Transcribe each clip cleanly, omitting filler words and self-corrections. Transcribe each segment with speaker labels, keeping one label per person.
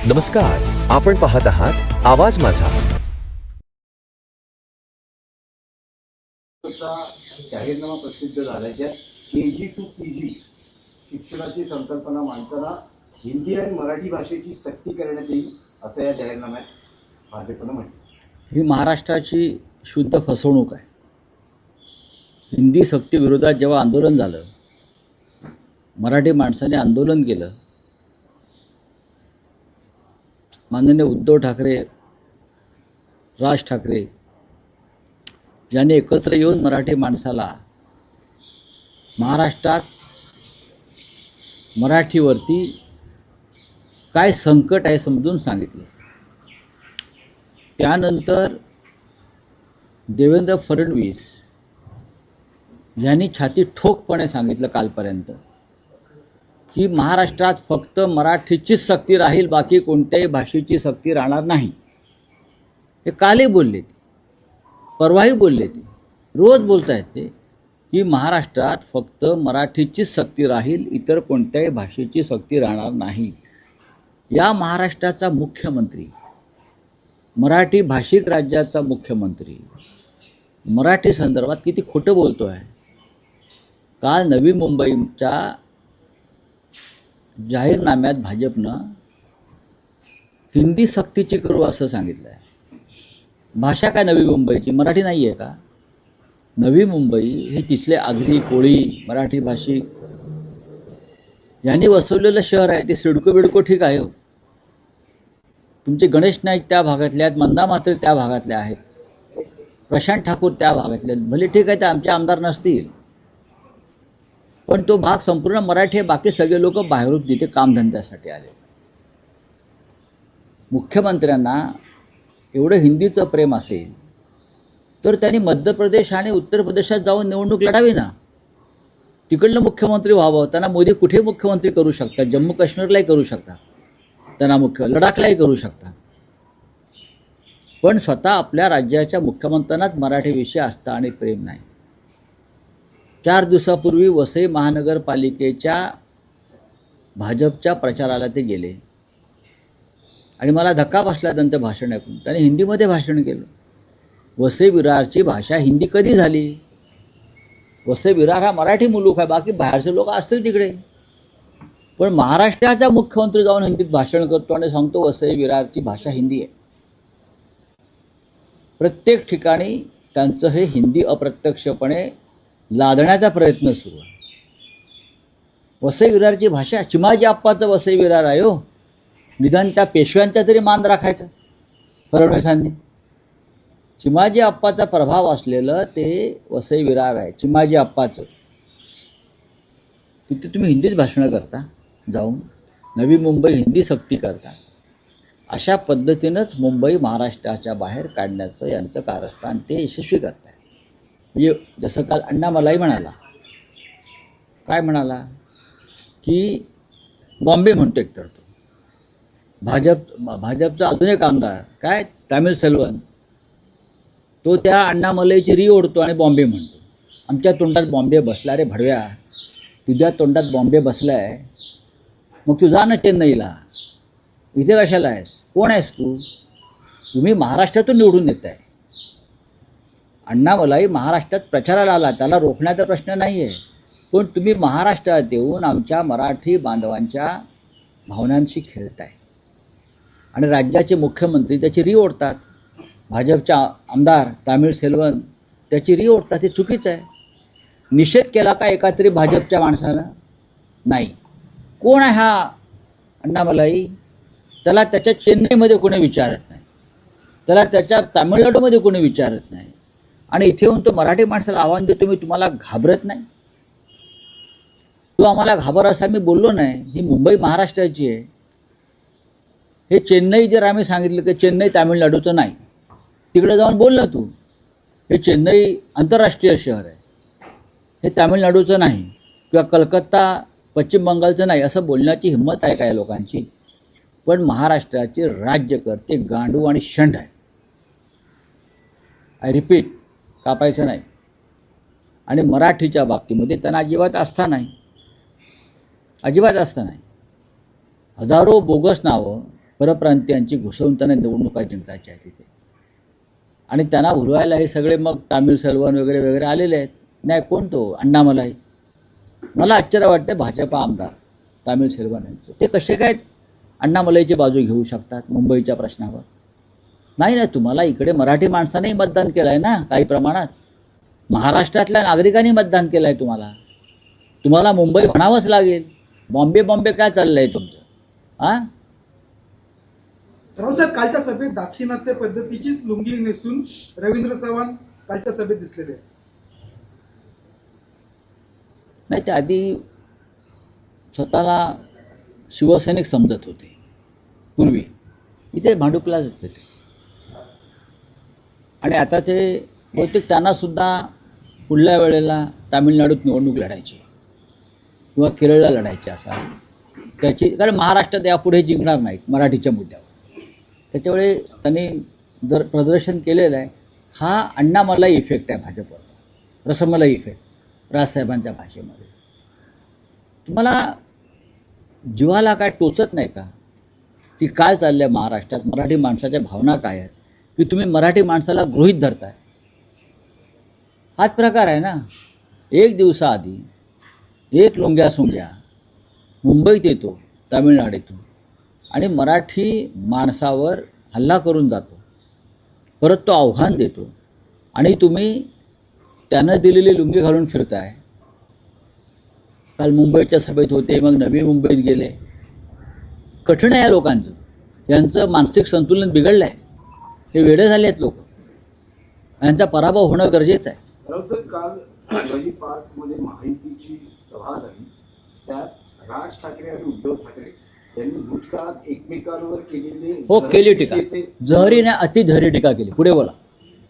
Speaker 1: नमस्कार, आपण पाहत आहात आवाज माझा.
Speaker 2: जाहीरनामा प्रसिद्ध झाला ज्यात KG to PG शिक्षणाची संकल्पना मांडताना हिंदी आणि मराठी भाषेची सक्ती करण्यात येईल असं या जाहीरनाम्यात भाजपनं म्हटलं.
Speaker 3: ही महाराष्ट्राची शुद्ध फसवणूक आहे. हिंदी सक्ती विरोधात जेव्हा आंदोलन झालं, मराठी माणसाने आंदोलन केलं, माननीय उद्धव ठाकरे, राज ठाकरे यांनी एकत्र येऊन मराठी माणसाला महाराष्ट्रात मराठीवरती काय संकट आहे समजून सांगितलं. त्यानंतर देवेंद्र फडणवीस यांनी छाती ठोकपणे सांगितलं कालपर्यंत की महाराष्ट्रात फक्त मराठीचीच सक्ती राहील, बाकी कोणत्याही भाषेची सक्ती राहणार नाही. हे कालही बोलले ते, परवाही बोलले ते, रोज बोलत आहेत ते की महाराष्ट्रात फक्त मराठीचीच सक्ती राहील, इतर कोणत्याही भाषेची सक्ती राहणार नाही. या महाराष्ट्राचा मुख्यमंत्री, मराठी भाषिक राज्याचा मुख्यमंत्री मराठी संदर्भात किती खोटं बोलतो आहे. काल नवी मुंबईच्या जाहीरनाम्यात भाजपनं हिंदी सक्तीची करू असं सांगितलं आहे. भाषा काय नवी मुंबईची, मराठी नाही आहे का? नवी मुंबई हे तिथले आगरी, कोळी, मराठी भाषिक यांनी वसवलेलं शहर आहे. ते सिडको बिडको ठीक आहे हो. तुमचे गणेश नाईक त्या भागातले आहेत, मंदा मात्र त्या भागातले आहेत, प्रशांत ठाकूर त्या भागातले आहेत. भले ठीक आहे, ते आमचे आमदार नसतील, पण तो भाग संपूर्ण मराठी आहे. बाकी सगळे लोक बाहेरून तिथे कामधंद्यासाठी आले. मुख्यमंत्र्यांना एवढं हिंदीचं प्रेम असेल तर त्यांनी मध्य प्रदेश आणि उत्तर प्रदेशात जाऊन निवडणूक लढावी ना. तिकडलं मुख्यमंत्री व्हावं. त्यांना मोदी कुठे मुख्यमंत्री करू शकतात. जम्मू काश्मीरलाही करू शकतात, त्यांना लडाखलाही करू शकतात. पण स्वतः आपल्या राज्याच्या मुख्यमंत्र्यांनाच मराठीविषयी आस्था आणि प्रेम नाही. 4 दिवसापूर्वी वसई महानगरपालिकेच्या भाजपच्या प्रचाराला ते गेले आणि मला धक्का बसला त्यांचं भाषण ऐकून. त्यांनी हिंदीमध्ये भाषण केलं. वसई विरारची भाषा हिंदी कधी झाली? वसई विरार हा मराठी मुलूक आहे, बाकी बाहेरचे लोक असतील तिकडे. पण महाराष्ट्राचा मुख्यमंत्री जाऊन हिंदीत भाषण करतो आणि सांगतो वसई विरारची भाषा हिंदी आहे. प्रत्येक ठिकाणी त्यांचं हे हिंदी अप्रत्यक्षपणे लादण्याचा प्रयत्न सुरू आहे. वसई विरारची भाषा चिमाजी आप्पाचं वसई विरार आहे हो. निदान त्या पेशव्यांचा तरी मान राखायचा फडणवीसांनी. चिमाजी आप्पाचा प्रभाव असलेलं ते वसई विरार आहे, चिमाजी आप्पाचं. तिथे तुम्ही हिंदीच भाषणं करता, जाऊन नवी मुंबई हिंदी सक्ती करता. अशा पद्धतीनंच मुंबई महाराष्ट्राच्या बाहेर काढण्याचं यांचं कारस्थान ते यशस्वी करत आहे. म्हणजे जसं काल अण्णामलाई म्हणाला, काय म्हणाला की बॉम्बे म्हणतो एकतर तो. भाजपचा अजून एक आमदार काय तामिळ सेल्वन, तो त्या अण्णामलाईची री ओढतो आणि बॉम्बे म्हणतो. आमच्या तोंडात बॉम्बे बसला रे भडव्या, तुझ्या तोंडात बॉम्बे बसला आहे, मग तू जा ना चेन्नईला, इथे कशाला आहेस? कोण आहेस तू? तुम्ही महाराष्ट्रातून निवडून येत आहे. अण्णामलाई महाराष्ट्रात प्रचाराला आला, त्याला रोखण्याचा प्रश्न नाही आहे. पण तुम्ही महाराष्ट्रात येऊन आमच्या मराठी बांधवांच्या भावनांशी खेळताय आणि राज्याचे मुख्यमंत्री त्याची री ओढतात. भाजपच्या आमदार तामिळ सेल्वन त्याची री ओढतात. हे चुकीचं आहे. निषेध केला का एका तरी भाजपच्या माणसानं? नाही. कोण आहे हा अण्णामलाई? त्याला त्याच्या चेन्नईमध्ये कोणी विचारत नाही, त्याला त्याच्या तामिळनाडूमध्ये कोणी विचारत नाही. आणि इथे येऊन तो मराठी माणसाला आव्हान देतो, मी तुम्हाला घाबरत नाही, तू आम्हाला घाबर असं मी बोललो नाही. ही मुंबई महाराष्ट्राची आहे. हे चेन्नई जर आम्ही सांगितलं की चेन्नई तामिळनाडूचं नाही, तिकडे जाऊन बोल ना तू. हे चेन्नई आंतरराष्ट्रीय शहर आहे, हे तामिळनाडूचं नाही, किंवा कलकत्ता पश्चिम बंगालचं नाही, असं बोलण्याची हिंमत आहे काय लोकांची? पण महाराष्ट्राचे राज्यकर्ते गांडू आणि शंड आहे. आय रिपीट, कापायचं नाही. आणि मराठीच्या बाबतीमध्ये त्यांना अजिबात आस्था नाही, अजिबात आस्था नाही. हजारो बोगस नावं परप्रांतीयांची घुसवून त्यांना निवडणुका जिंकायच्या आहेत तिथे. आणि त्यांना उरवायला हे सगळे मग तामिळ सेल्वन वगैरे वगैरे आलेले आहेत. नाही, कोण तो अण्णामलाई. मला आश्चर्य वाटते भाजपा आमदार तामिळ सेल्वन यांचं, ते कसे काय अण्णामलाईची बाजू घेऊ शकतात मुंबईच्या प्रश्नावर. नाही ना, तुम्हाला इकडे मराठी माणसानेही मतदान केलं आहे ना, काही प्रमाणात महाराष्ट्रातल्या नागरिकांनी मतदान केलं आहे. तुम्हाला मुंबई म्हणावंच लागेल. बॉम्बे काय चाललं आहे तुमचं? हां,
Speaker 4: राहुल साहेब, कालच्या सभेत दाक्षिणात्य पद्धतीचीच लुंगी नेसून रवींद्र चव्हाण कालच्या सभेत दिसलेले आहेत.
Speaker 3: नाही, ते आधी स्वतःला शिवसैनिक समजत होते पूर्वी, इथे भांडुपलाच होते ते. आणि आता ते बहुतेक त्यांनासुद्धा पुढल्या वेळेला तामिळनाडूत निवडणूक लढायची किंवा केरळला लढायची असा त्याची, कारण महाराष्ट्रात यापुढे जिंकणार नाहीत मराठीच्या मुद्द्यावर. त्याच्यामुळे त्यांनी जर प्रदर्शन केलेलं आहे, हा अण्णामलाई इफेक्ट आहे भाजपवरचा, रसमलाई इफेक्ट राजसाहेबांच्या भाषेमध्ये. तुम्हाला जीवाला काय टोचत नाही का की काय चाललं आहे महाराष्ट्रात, मराठी माणसाच्या भावना काय आहेत, की तुम्ही मराठी माणसाला गृहीत धरताय? हाच प्रकार आहे ना. एक दिवसाआधी एक लुंग्या सुंग्या मुंबईत येतो तामिळनाडूतून आणि मराठी माणसावर हल्ला करून जातो, परत तो आव्हान देतो आणि तुम्ही त्यानं दिलेली लुंगी घालून फिरताय. काल मुंबईच्या सभेत होते, मग नवी मुंबईत गेले. कठीण आहे या लोकांचं, यांचं मानसिक संतुलन बिघडलं आहे, हे वेडे झाले आहेत लोक, यांचा पराभव होणं गरजेचं आहे.
Speaker 2: राहुल साहेब, काल शिवाजी पार्कमध्ये महायुतीची सभा झाली. त्यात राज ठाकरे आणि उद्धव ठाकरे यांनी भूतकाळात एकमेकांवर केलेले
Speaker 3: हो, केली टीका. जहरीने अतिजहरी टीका केली. पुढे बोला.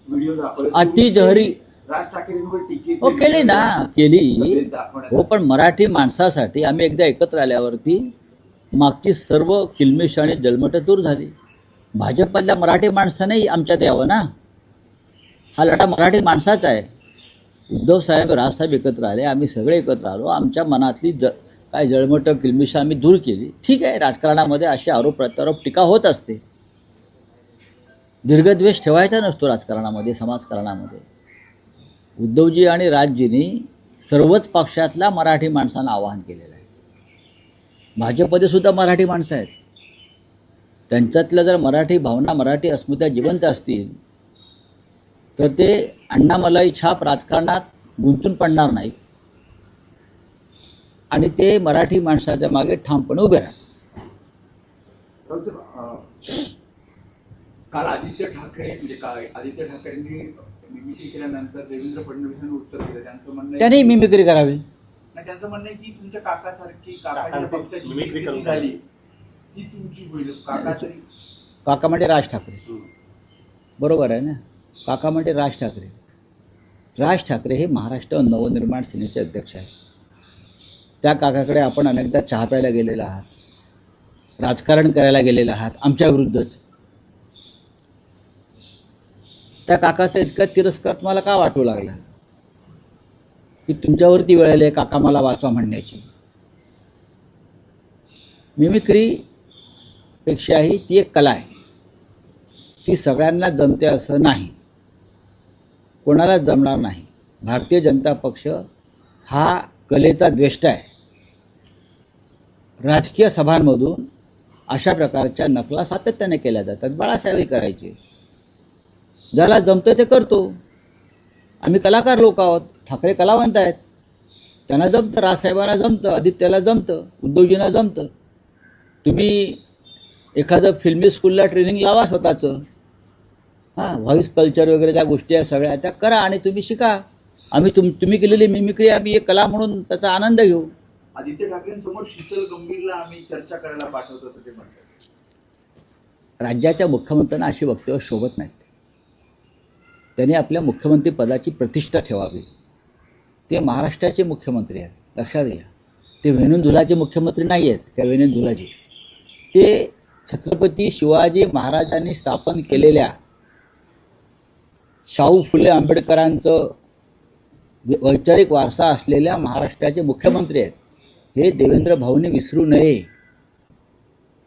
Speaker 2: व्हिडिओ दाखवले.
Speaker 3: अतिजहरी
Speaker 2: राज ठाकरेंवर टीकेचे
Speaker 3: हो केली ना, केली
Speaker 2: सभेत दाखवण्यात
Speaker 3: हो. पण मराठी माणसासाठी आम्ही एकदा एकत्र आल्यावरती मागची सर्व किलमिश आणि जलमटं दूर झाली. भाजपमधल्या मराठी माणसानेही आमच्यात यावं ना. हा लढा मराठी माणसाचा आहे. उद्धव साहेब, राजसाहेब एकत्र आले, आम्ही सगळे एकत्र आलो. आमच्या मनातली काय जळमटं किलमिशं आम्ही दूर केली. ठीक आहे, राजकारणामध्ये असे आरोप प्रत्यारोप टीका होत असते. दीर्घद्वेष ठेवायचा नसतो राजकारणामध्ये, समाजकारणामध्ये. उद्धवजी आणि राजजींनी सर्वच पक्षातल्या मराठी माणसांना आवाहन केलेलं आहे. भाजपमध्ये सुद्धा मराठी माणसं आहेत. त्यांच्यातल्या जर मराठी भावना, मराठी अस्मिता जिवंत असतील तर ते अण्णामलाई छाप राजकारणात गुंतून पडणार नाहीत आणि ते मराठी माणसाच्या मागे ठामपणे उभे राहतात.
Speaker 2: राहुल साहेब,
Speaker 5: काल आदित्य ठाकरे म्हणजे काय आदित्य ठाकरेंनी मिमिक्री केल्यानंतर देवेंद्र फडणवीसांनी उत्तर दिलं. त्यांचं म्हणणं आहे
Speaker 3: त्यांनी मिमिक्री करावी.
Speaker 5: नाही, त्यांचं म्हणणं आहे की तुमच्या काकासारखी काकाच्या पक्षाची स्थिती झाली ती तुमची होईल. काका तरी
Speaker 3: काका म्हणजे राज ठाकरे, बरोबर आहे ना. काका म्हणजे राज ठाकरे. राज ठाकरे हे महाराष्ट्र नवनिर्माण सेनेचे अध्यक्ष आहेत. त्या काकाकडे आपण अनेकदा चहा प्यायला गेलेला आहात, राजकारण करायला गेलेला आहात आमच्या विरुद्धच. त्या काकाचा इतका तिरस्कार तुम्हाला का वाटू लागला की तुमच्यावरती वेळ आली काका मला वाचवा म्हणण्याची? मिमिक्रीपेक्षाही ती एक कला आहे. ती सगळ्यांना जमते असं नाही, कोणालाच जमणार नाही. भारतीय जनता पक्ष हा कलेचा द्वेष्टा आहे. राजकीय सभांमधून अशा प्रकारच्या नकला सातत्याने केल्या जातात. बाळासाहेबही करायचे. ज्याला जमतं ते करतो. आम्ही कलाकार लोक आहोत. ठाकरे कलावंत आहेत, त्यांना जमतं. राजसाहेबांना जमतं, आदित्यला जमतं, उद्धवजींना जमतं. तुम्ही एखादं फिल्मी स्कूलला ट्रेनिंग लावा स्वतःचं. व्हॉइस कल्चर वगैरे ज्या गोष्टी आहेत सगळ्या त्या करा आणि तुम्ही शिका. आम्ही तुम्ही केलेली मिमिक्री आम्ही एक कला म्हणून त्याचा आनंद घेऊ.
Speaker 5: आदित्य ठाकरेंसमोर शीतल गंभीरला आम्ही चर्चा करायला पाठवतो असं ते म्हणतात.
Speaker 3: राज्याच्या मुख्यमंत्र्यांना अशी वक्तव्य शोभत नाहीत. त्यांनी आपल्या मुख्यमंत्री पदाची प्रतिष्ठा ठेवावी. ते महाराष्ट्राचे मुख्यमंत्री आहेत, लक्षात घ्या. ते वेणुधुलाचे मुख्यमंत्री नाही आहेत का वेणुधुलाजी. ते छत्रपती शिवाजी महाराजांनी स्थापन केलेल्या शाहू फुले आंबेडकरांचं वैचारिक वारसा असलेल्या महाराष्ट्राचे मुख्यमंत्री आहेत. हे देवेंद्र भाऊंनी विसरू नये,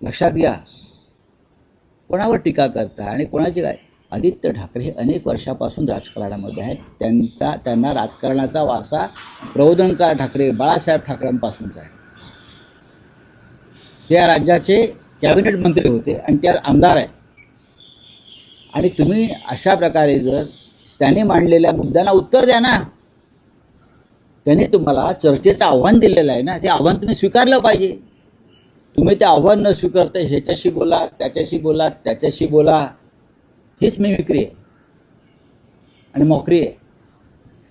Speaker 3: लक्षात घ्या. कोणावर टीका करताय आणि कोणाची काय? आदित्य ठाकरे हे अनेक वर्षापासून राजकारणामध्ये आहेत. त्यांना राजकारणाचा वारसा प्रबोधनकार ठाकरे, बाळासाहेब ठाकरेंपासूनचा आहे. ते या राज्याचे कॅबिनेट मंत्री होते आणि ते आमदार आहेत. आणि तुम्ही अशा प्रकारे जर त्यांनी मांडलेल्या मुद्द्यांना उत्तर द्या ना. त्यांनी तुम्हाला चर्चेचं आव्हान दिलेलं आहे ना, ते आव्हान तुम्ही स्वीकारलं पाहिजे. तुम्ही ते आव्हान न स्वीकारता ह्याच्याशी बोला, त्याच्याशी बोला, त्याच्याशी बोला, हीच मिमिक्री आहे आणि मोकरी आहे.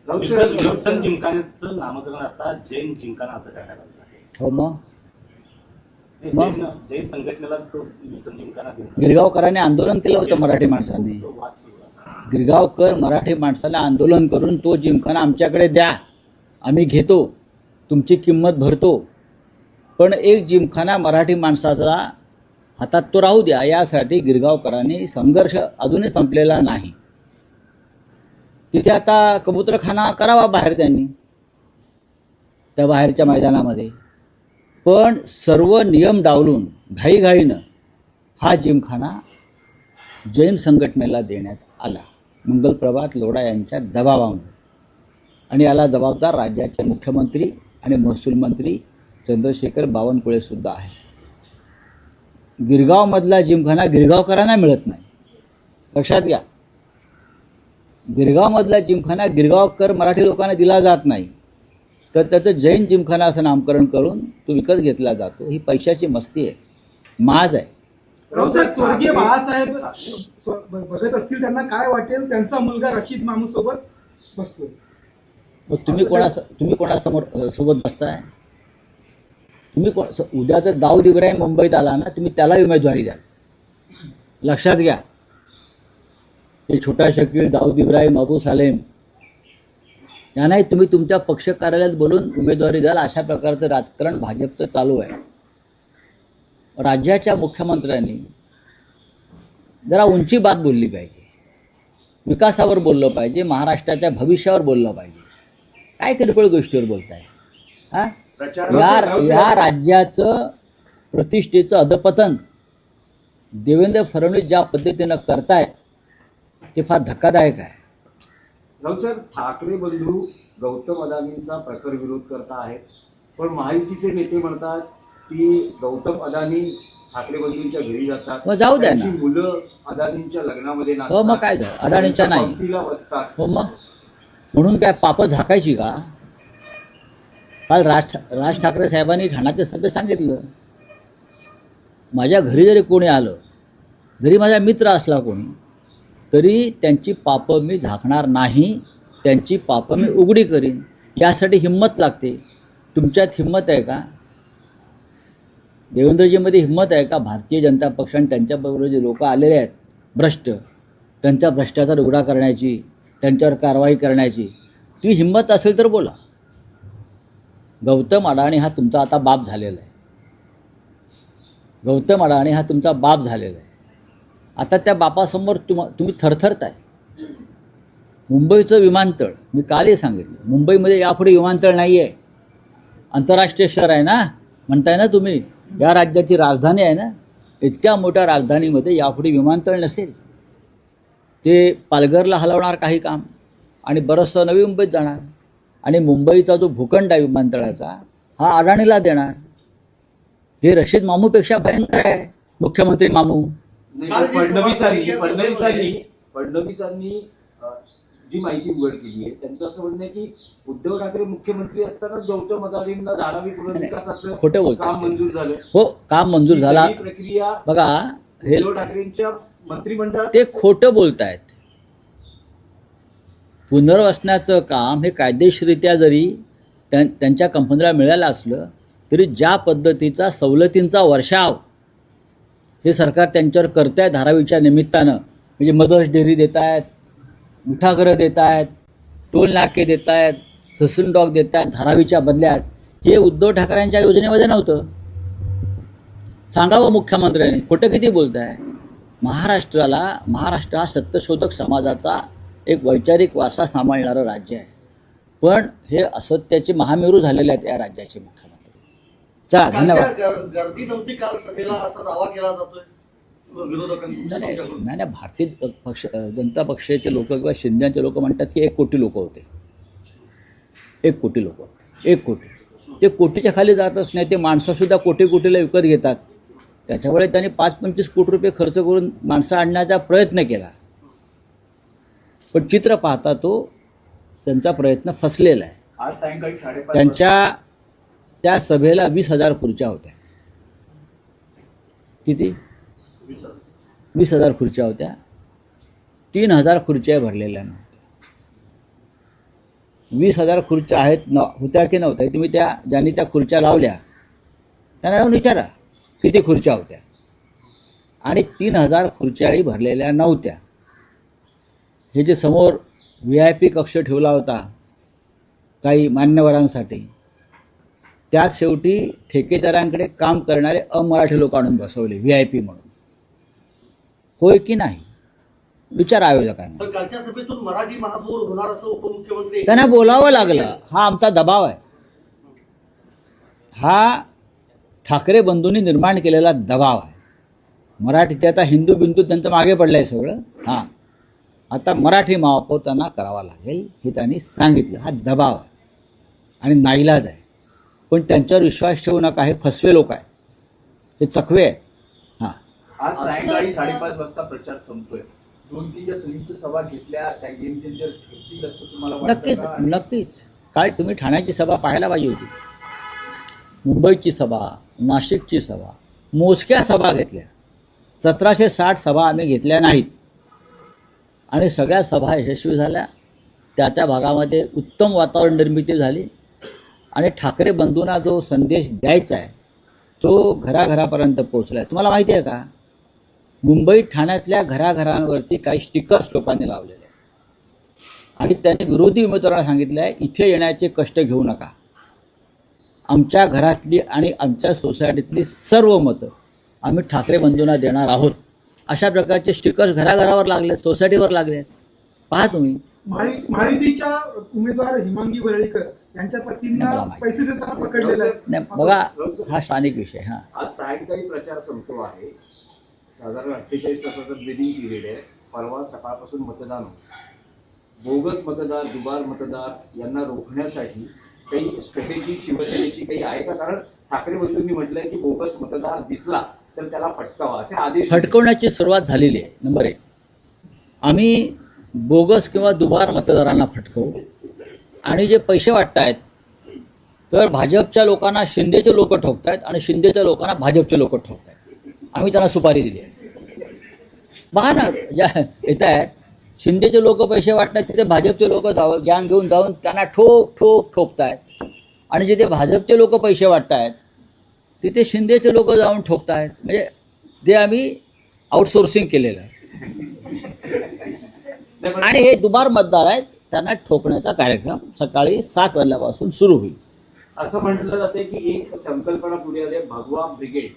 Speaker 6: विल्सन जिमखान्याचं नामकरण आता जैन जिमखाना असं करण्यात आलं आहे.
Speaker 3: हो मग
Speaker 6: जैन संघटनेला तो विल्सन जिमखाना दिला.
Speaker 3: गिरगावकरांनी आंदोलन केलं होतं मराठी माणसांनी.
Speaker 6: तो वाद सुरू आहे.
Speaker 3: गिरगावकर मराठी माणसाला आंदोलन करून तो जिमखाना आमच्याकडे द्या, आम्ही घेतो, तुमची किंमत भरतो, पण एक जिमखाना मराठी माणसाचा हातात तो राहू द्या, यासाठी गिरगावकरांनी संघर्ष अजूनही संपलेला नाही. तिथे आता कबूतरखाना करावा बाहेर त्यांनी, त्या बाहेरच्या मैदानामध्ये. पण सर्व नियम डावलून घाईघाईनं हा जिमखाना जैन संघटनेला देण्यात आला, मंगलप्रभात लोढा यांच्या दबावामुळे. आणि याला जबाबदार राज्याचे मुख्यमंत्री आणि महसूल मंत्री चंद्रशेखर बावनकुळेसुद्धा आहे. गिरगावमधला जिमखाना गिरगावकरांना मिळत नाही, लक्षात घ्या. गिरगावमधला जिमखाना गिरगावकर मराठी लोकांना दिला जात नाही, तर त्याचं जैन जिमखाना असं नामकरण करून तो विकत घेतला जातो. ही पैशाची मस्ती आहे, माज आहे.
Speaker 4: रावसाहेब, स्वर्गीय बाळासाहेब बघत असतील, त्यांना काय वाटेल? त्यांचा मुलगा रशीद मामू सोबत बसतोय.
Speaker 3: मग तुम्ही कोणासमोर सोबत बसताय? तुम्ही उद्या जर दाऊद इब्राहिम मुंबईत आला ना, तुम्ही त्याला उमेदवारी द्या, लक्षात घ्या. हे छोटा शकील, दाऊद इब्राहिम, अबू सालेम यांनाही तुम्ही तुमच्या पक्ष कार्यालयात बोलून उमेदवारी द्याल. अशा प्रकारचं राजकारण भाजपचं चालू आहे. राज्याच्या मुख्यमंत्र्यांनी जरा उंची बात बोलली पाहिजे, विकासावर बोललं पाहिजे, महाराष्ट्राच्या भविष्यावर बोललं पाहिजे. काय किरकोळ गोष्टीवर बोलताय? हां, या राज्याचं प्रतिष्ठेचं अधपतन देवेंद्र फडणवीस ज्या पद्धतीनं करतायत ते फार धक्कादायक आहे.
Speaker 2: राऊतसाहेब, ठाकरे बंधू गौतम अदानींचा प्रखर विरोध करता आहेत, पण महायुतीचे नेते म्हणतात की गौतम अदानी ठाकरे बंधूंच्या घरी जातात,
Speaker 3: मग जाऊ द्या ना.
Speaker 2: त्यांची मुलं अदानींच्या लग्नामध्ये
Speaker 3: हो मग काय झालं? अडाणीच्या नाही.
Speaker 2: पंक्तीला बसतात.
Speaker 3: हो मग म्हणून काय पापं झाकायची का? काल राज ठाकरे साहेबांनी ठाण्याच्या सभेत सांगितलं, माझ्या घरी जरी कोणी आलं, जरी माझा मित्र असला कोणी, तरी त्यांची पापं मी झाकणार नाही, त्यांची पापं मी उघडी करीन. यासाठी हिंमत लागते. तुमच्यात हिंमत आहे का? देवेंद्रजीमध्ये हिंमत आहे का? भारतीय जनता पक्ष आणि त्यांच्याबरोबर जे लोक आलेले आहेत भ्रष्ट, त्यांचा भ्रष्टाचार उघडा करण्याची, त्यांच्यावर कारवाई करण्याची ती हिंमत असेल तर बोला. गौतम अडाणी हा तुमचा आता बाप झालेला आहे. गौतम अडाणी हा तुमचा बाप झालेला आहे. आता त्या बापासमोर तुम्ही थरथरताय. मुंबईचं विमानतळ मी कालही सांगितलं, मुंबईमध्ये यापुढे विमानतळ नाही आहे. आंतरराष्ट्रीय शहर आहे ना म्हणताय ना तुम्ही, या राज्याची राजधानी आहे ना, इतक्या मोठ्या राजधानीमध्ये यापुढे विमानतळ नसेल. ते पालघरला हलवणार काही काम आणि बरंचसं नवी मुंबईत जाणार. आणि मुंबईचा जो भूखंड आहे विमानतळाचा हा अडाणीला देणार. हे रशीद मामूपेक्षा भयंकर आहे, मुख्यमंत्री मामू.
Speaker 2: फडणवीसांनी जी माहिती उघड केली आहे, त्यांचं असं म्हणणं आहे की उद्धव ठाकरे मुख्यमंत्री असतानाच गौतम अदानींना धारावी पुनर्विकासाचं
Speaker 3: खोटं बोलतात.
Speaker 2: काम मंजूर झालं.
Speaker 3: हो, काम मंजूर झाला.
Speaker 2: ही प्रक्रिया
Speaker 3: बघा, हे
Speaker 2: उद्धव ठाकरेंच्या मंत्रिमंडळात
Speaker 3: ते खोटं बोलतायत. पुनर्वसनाचं काम हे कायदेशीररित्या जरी त्यांच्या कंपनीला मिळालं असलं तरी ज्या पद्धतीचा सवलतींचा वर्षाव हे सरकार त्यांच्यावर करत आहे धारावीच्या निमित्तानं, म्हणजे मदर्स डेअरी देत आहेत, मिठागरं देत आहेत, टोल नाके देत आहेत, ससून डॉग देत आहेत धारावीच्या बदल्यात, हे उद्धव ठाकरेंच्या योजनेमध्ये नव्हतं. सांगावं मुख्यमंत्र्यांनी, खोटं किती बोलत आहे. महाराष्ट्र हा सत्यशोधक समाजाचा एक वैचारिक वारसा सांभाळणारं राज्य आहे, पण हे असत्याचे महामेरू झालेले आहेत या राज्याचे मुख्यमंत्री. चला, धन्यवाद.
Speaker 7: गर्दी नव्हती काल सभेला असा दावा केला जातोय.
Speaker 6: विरोधकांनी
Speaker 3: नाही नाही नाही, भारतीय पक्ष जनता पक्षाचे लोक किंवा शिंदेचे लोक म्हणतात की 1 कोटी लोक होते. 1 कोटी लोक, 1 कोटी. ते कोटीच्या खाली जातच नाही. ते माणसंसुद्धा कोटीला विकत घेतात. त्याच्यामुळे त्यांनी 5-25 कोटी रुपये खर्च करून माणसं आणण्याचा प्रयत्न केला. पण चित्र पाहता तो त्यांचा प्रयत्न फसलेला आहे.
Speaker 5: आज सायंकाळी 5:30
Speaker 3: त्यांच्या त्या सभेला 20,000 खुर्च्या होत्या. किती? 20,000 खुर्च्या होत्या. 3,000 खुर्च्या भरलेल्या नव्हत्या. 20,000 खुर्च्या होत्या की नव्हत्या तुम्ही ज्यांनी त्या खुर्च्या लावल्या त्यांना जाऊन विचारा किती खुर्च्या होत्या. आणि 3,000 खुर्च्याही भरलेल्या नव्हत्या. हे जे समोर VIP कक्ष ठेवला होता काही मान्यवरांसाठी, त्यात शेवटी ठेकेदारांकडे काम करणारे अमराठी लोक आणून बसवले VIP म्हणून. होय की नाही विचार आयोजकांना.
Speaker 7: पण कालच्या सभेतून मराठी महापौर होणार असं उपमुख्यमंत्री
Speaker 3: त्यांना बोलावं लागलं. हा आमचा दबाव आहे. हा ठाकरे बंधूंनी निर्माण केलेला दबाव आहे. मराठी आता हिंदू बिंदू त्यांचं मागे पडलं आहे सगळं. हां आता मराठी महापौर त्यांना करावा लागेल हे त्यांनी सांगितलं. हा दबाव आहे आणि नाईलाज आहे. पण त्यांच्यावर विश्वास ठेवू नका. हे फसवे लोक आहेत. हे चकवे आहेत. हां
Speaker 5: आज सायंकाळी 5:30 वाजता प्रचार संपतोय. 2-3 ज्या संयुक्त सभा घेतल्या त्या गेम चेंजर घेतील असं तुम्हाला
Speaker 3: नक्कीच
Speaker 5: वाटतं का?
Speaker 3: नक्कीच. काल तुम्ही ठाण्याची सभा पाहायला पाहिजे होती. मुंबईची सभा, नाशिकची सभा, मोजक्या सभा घेतल्या. 1760 सभा आम्ही घेतल्या नाहीत. आणि सगळ्या सभा यशस्वी झाल्या. त्या भागामध्ये उत्तम वातावरण निर्मिती झाली. आणि ठाकरे बंधूंना जो संदेश द्यायचा आहे तो घराघरापर्यंत पोहोचला आहे. तुम्हाला माहिती आहे का मुंबईत ठाण्यातल्या घराघरांवरती काही स्टिकर्स लोकांनी लावलेले आहेत. आणि त्यांनी विरोधी उमेदवारांना सांगितलं आहे इथे येण्याचे कष्ट घेऊ नका. आमच्या घरातली आणि आमच्या सोसायटीतली सर्व मतं आम्ही ठाकरे बंधूंना देणार आहोत. अशा प्रकारचे स्टिकर्स घराघरावर लागले, सोसायटीवर लागले. पहा तुम्ही.
Speaker 4: महायुतीच्या उमेदवार हिमांगी वरळीकर यांच्या पत्नींना
Speaker 3: मला माहिती.
Speaker 4: पैसे देताना पकडलेलं आहे.
Speaker 3: नाही बघा हा स्थानिक विषय. हां
Speaker 2: आज सायंकाळी प्रचार संपतो आहे. साधारण 48 तासाचा ब्रिदिंग पिरियड आहे. परवा सकाळपासून मतदान होतं. बोगस मतदार, दुबार मतदार यांना रोखण्यासाठी काही स्ट्रॅटेजी शिवसेनेची काही आहे का? कारण ठाकरे बंधूंनी म्हटलंय की बोगस मतदार दिसला तर त्याला फटकावा असे आदेश.
Speaker 3: फटकवण्याची सुरुवात झालेली आहे. नंबर 1 आम्ही बोगस किंवा दुबार मतदारांना फटकवू. आणि जे पैसे वाटतायत तर भाजपच्या लोकांना शिंदेचे लोक ठोकतायत आणि शिंदेच्या लोकांना भाजपचे लोक ठोकतायत. आम्ही त्यांना सुपारी दिली आहे. पहा ना ज्या येत आहेत शिंदेचे लोक पैसे वाटतात तिथे भाजपचे लोक गॅंग घेऊन जाऊन त्यांना ठोकतायत. आणि जिथे भाजपचे लोक पैसे वाटतायत तिथे शिंदेचे लोक जाऊन ठोकतायत. म्हणजे ते आम्ही आउटसोर्सिंग केलेलं आहे. आणि हे दुबार मतदार आहेत त्यांना ठोकण्याचा कार्यक्रम सकाळी 7 वाजल्यापासून सुरू होईल.
Speaker 2: असं म्हटलं जाते की एक संकल्पना पुढे आली, भगवा ब्रिगेड.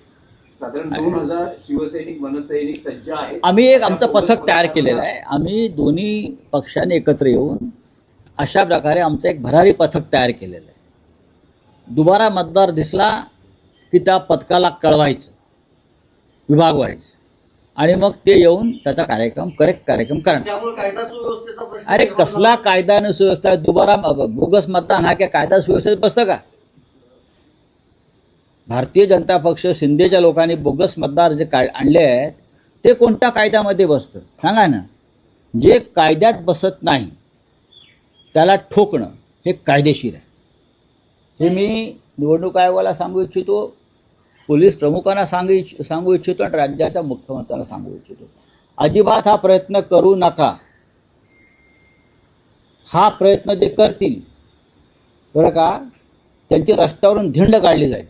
Speaker 2: साधारण 2,000 शिवसैनिक मनसैनिक सज्ज आहेत.
Speaker 3: आम्ही आमचं पथक तयार केलेलं आहे. आम्ही दोन्ही पक्षांनी एकत्र येऊन अशा प्रकारे आमचं एक भरारी पथक तयार केलेलं आहे. दुबारा मतदार दिसला की त्या पथकाला कळवायचं, विभागवाईज, आणि मग ते येऊन त्याचा करेक्ट कार्यक्रम करणार.
Speaker 7: त्यामुळे कायदा सुव्यवस्थेचा प्रश्न
Speaker 3: अरे
Speaker 7: निर्माण
Speaker 3: कसला कायदा आणि सुव्यवस्था? दुबारा बोगस मतदान हा काय कायदा सुव्यवस्थेत बसतं का? भारतीय जनता पक्ष शिंदेच्या लोकांनी बोगस मतदार जे आणले आहेत ते कोणत्या कायद्यामध्ये बसतं सांगा ना. जे कायद्यात बसत नाही त्याला ठोकणं हे कायदेशीर आहे. हे मी निवडणूक आयोगाला सांगू इच्छितो, पोलीस प्रमुखांना सांगू इच्छितो आणि राज्याच्या मुख्यमंत्र्यांना सांगू इच्छितो. अजिबात हा प्रयत्न करू नका. हा प्रयत्न जे करतील बरं का त्यांची रस्त्यावरून धिंड काढली जाईल.